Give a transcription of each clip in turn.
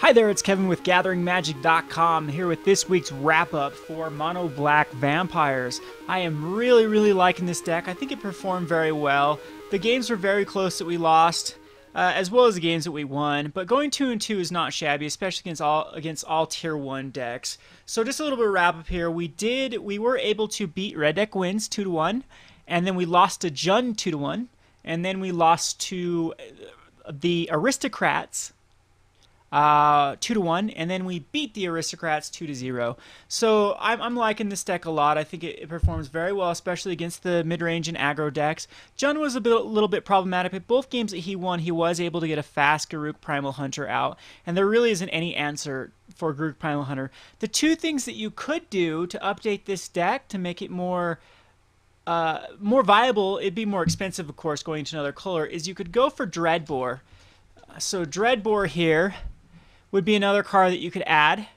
Hi there, it's Kevin with GatheringMagic.com here with this week's wrap-up for Mono Black Vampires. I am really liking this deck. I think it performed very well. The games were very close that we lost, as well as the games that we won, but going 2-2 is not shabby, especially against all Tier 1 decks. So just a little bit of wrap-up here. We were able to beat Red Deck wins 2-1, and then we lost to Jund 2-1, and then we lost to the Aristocrats 2-1, and then we beat the Aristocrats 2-0. So I'm liking this deck a lot. I think it performs very well, especially against the mid-range and aggro decks. Jund was a little bit problematic, but both games that he won, he was able to get a fast Garruk Primal Hunter out, and there really isn't any answer for Garruk Primal Hunter. The two things that you could do to update this deck to make it more viable, it'd be more expensive, of course, going to another color, is you could go for Dreadbore. So Dreadbore here would be another card that you could add.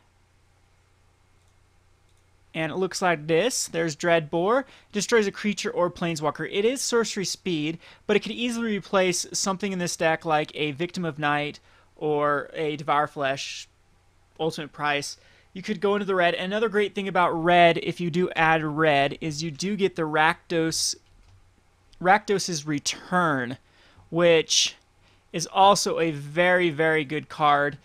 And it looks like this. There's Dreadbore. Destroys a creature or planeswalker. It is sorcery speed, but it could easily replace something in this deck like a Victim of Night or a Devour Flesh, Ultimate Price. You could go into the red. Another great thing about red, if you do add red, is you do get the Rakdos's Return, which is also a very good card,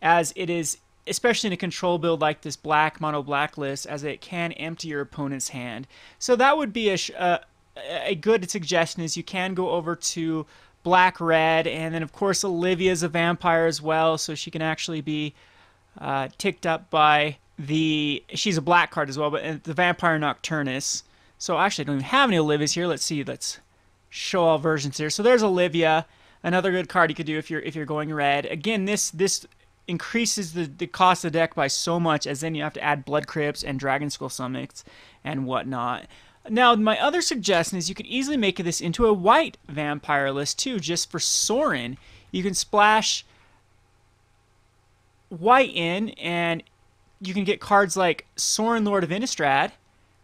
as it is, especially in a control build like this mono black list, as it can empty your opponent's hand. So that would be a good suggestion, is you can go over to black red, and then of course Olivia's a vampire as well, so she can actually be ticked up by she's a black card as well, but the Vampire Nocturnus. So actually I don't even have any Olivias here. Let's show all versions here. So there's Olivia, another good card you could do if you're going red. Again, this increases the cost of the deck by so much, as then you have to add Blood Crypts and Dragon Skull Summits and whatnot. Now, my other suggestion is you could easily make this into a white vampire list too, just for Sorin. You can splash white in, and you can get cards like Sorin, Lord of Innistrad,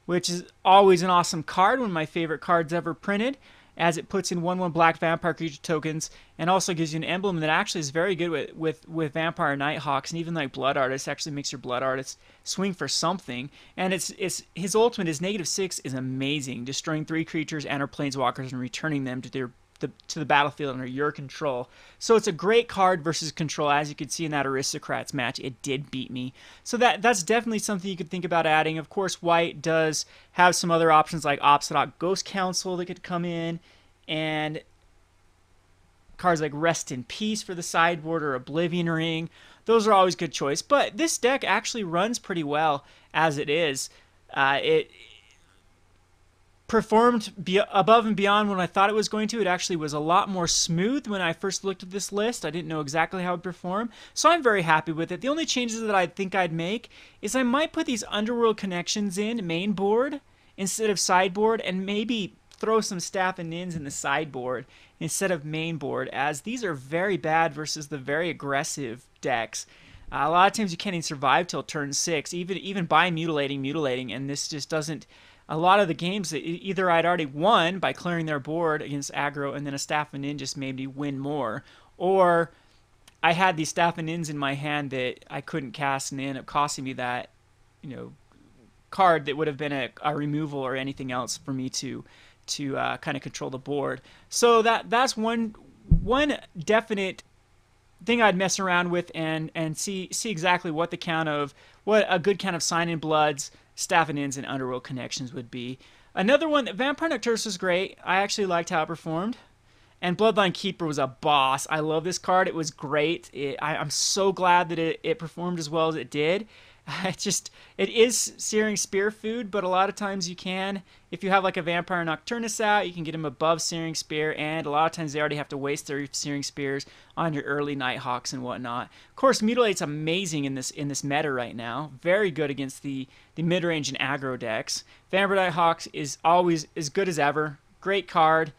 which is always an awesome card, one of my favorite cards ever printed, as it puts in 1/1 black vampire creature tokens, and also gives you an emblem that actually is very good with Vampire Nighthawks, and even like Blood Artist actually makes your Blood Artist swing for something. And his ultimate is -6 is amazing, destroying 3 creatures and or planeswalkers and returning them to the battlefield under your control. So it's a great card versus control. As you could see in that Aristocrats match, it did beat me. So that's definitely something you could think about adding. Of course, white does have some other options like Obsidian Ghost Council that could come in, and cards like Rest in Peace for the sideboard or Oblivion Ring. Those are always good choice. But this deck actually runs pretty well as it is. It performed above and beyond what I thought it was going to. It actually was a lot more smooth when I first looked at this list. I didn't know exactly how it would perform, so I'm very happy with it. The only changes that I think I'd make is I might put these Underworld Connections in main board instead of sideboard, and maybe throw some Staff of Nins in the sideboard instead of main board, as these are very bad versus the very aggressive decks. A lot of times you can't even survive till turn 6, even by mutilating, and this just doesn't. A lot of the games that either I'd already won by clearing their board against aggro, and then a Staff of Nin just made me win more, or I had these Staff of Nins in my hand that I couldn't cast, and they ended up costing me that, card that would have been a removal or anything else for me to kind of control the board. So that's one definite thing I'd mess around with and see exactly what a good count of Sign in Bloods, Staff of Nins, and Underworld Connections would be. Another one, Vampire Nocturnus was great. I actually liked how it performed. And Bloodline Keeper was a boss. I love this card. It was great. I'm so glad that it performed as well as it did. It is Searing Spear food, but a lot of times you can, if you have like a Vampire Nocturnus out, you can get them above Searing Spear, and a lot of times they already have to waste their Searing Spears on your early Nighthawks and whatnot. Of course, Mutilate's amazing in this meta right now. Very good against the mid-range and aggro decks. Vampire Nighthawks is always as good as ever. Great card.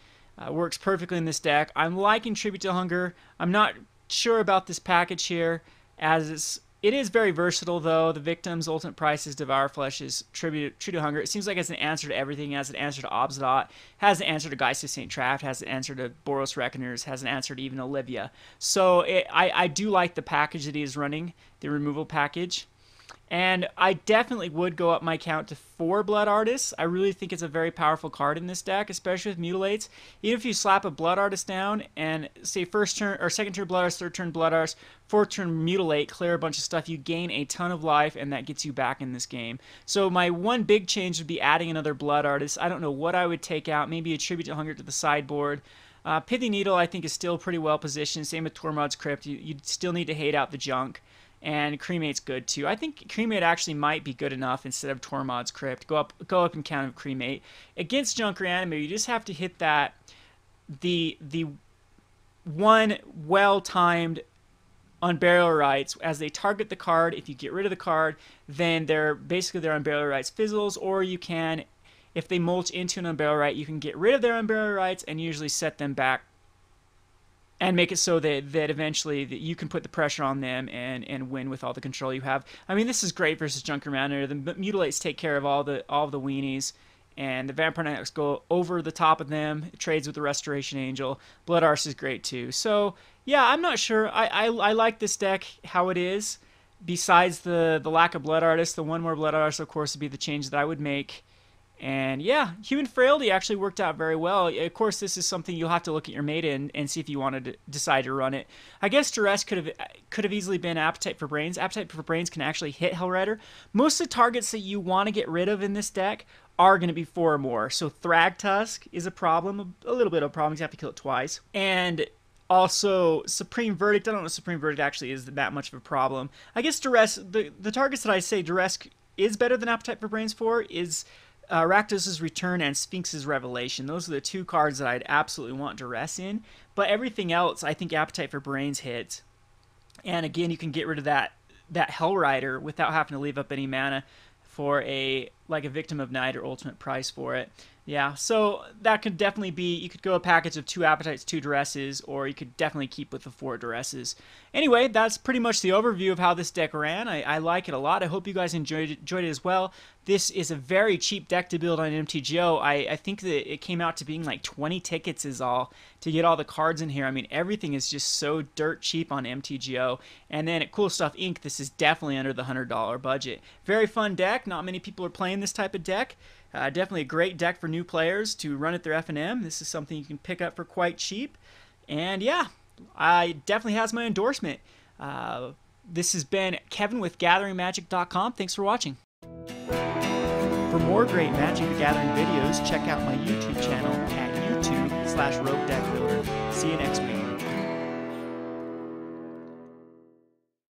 Works perfectly in this deck. I'm liking Tribute to Hunger. I'm not sure about this package here, as It is very versatile, though. The Victim's ultimate price is Devour Flesh, is True to Hunger. It seems like it's an answer to everything. It has an answer to Obzdot, has an answer to Geist of St. Traft, has an answer to Boros Reckoners, has an answer to even Olivia. So I do like the package that he is running, the removal package. And I definitely would go up my count to 4 Blood Artists. I really think it's a very powerful card in this deck, especially with Mutilates. Even if you slap a Blood Artist down and say first turn or second turn Blood Artist, third turn Blood Artist, fourth turn Mutilate, clear a bunch of stuff, you gain a ton of life, and that gets you back in this game. So my one big change would be adding another Blood Artist. I don't know what I would take out. Maybe a Tribute to Hunger to the sideboard. Pithing Needle I think is still pretty well positioned. Same with Tormod's Crypt. You still need to hate out the junk. And Cremate's good too. I think Cremate actually might be good enough instead of Tormod's Crypt. Go up and count of Cremate. Against Junk Reanimator, you just have to hit that the one well-timed Unburial Rites as they target the card. If you get rid of the card, then their Unburial Rites fizzles, or you can, if they mulch into an Unburial Rite, you can get rid of their Unburial Rites and usually set them back and make it so that eventually that you can put the pressure on them and win with all the control you have. I mean, this is great versus Junker Manor. The Mutilates take care of all the weenies, and the Vampire Nighthawks go over the top of them. It trades with the Restoration Angel. Blood Arse is great too. So yeah, I'm not sure. I like this deck how it is. Besides the lack of Blood Artist, the one more Blood Artist, of course, would be the change that I would make. And yeah, Human Frailty actually worked out very well. Of course, this is something you'll have to look at your meta and see if you wanted to decide to run it. I guess Duress could have easily been Appetite for Brains. Appetite for Brains can actually hit Hellrider. Most of the targets that you want to get rid of in this deck are going to be 4 or more. So Thragtusk is a problem, a little bit of a problem. You have to kill it twice. And also Supreme Verdict. I don't know if Supreme Verdict actually is that much of a problem. I guess Duress, the targets that I say Duress is better than Appetite for Brains for is Rakdos' Return and Sphinx's Revelation. Those are the 2 cards that I'd absolutely want Duress in. But everything else, I think Appetite for Brains hits. And again, you can get rid of that Hellrider without having to leave up any mana for a Victim of Night or Ultimate Price for it. Yeah, so that could definitely be, you could go a package of 2 Appetites, 2 Duresses, or you could definitely keep with the 4 Duresses. Anyway, that's pretty much the overview of how this deck ran. I like it a lot. I hope you guys enjoyed it as well. This is a very cheap deck to build on MTGO. I think that it came out to being like 20 tickets is all to get all the cards in here. I mean, everything is just so dirt cheap on MTGO. And then at Cool Stuff Inc., this is definitely under the $100 budget. Very fun deck. Not many people are playing this type of deck. Definitely a great deck for new players to run at their F&M. This is something you can pick up for quite cheap. And yeah, I definitely has my endorsement. This has been Kevin with GatheringMagic.com. Thanks for watching. For more great Magic the Gathering videos, check out my YouTube channel at YouTube/RogueDeckBuilder. See you next week.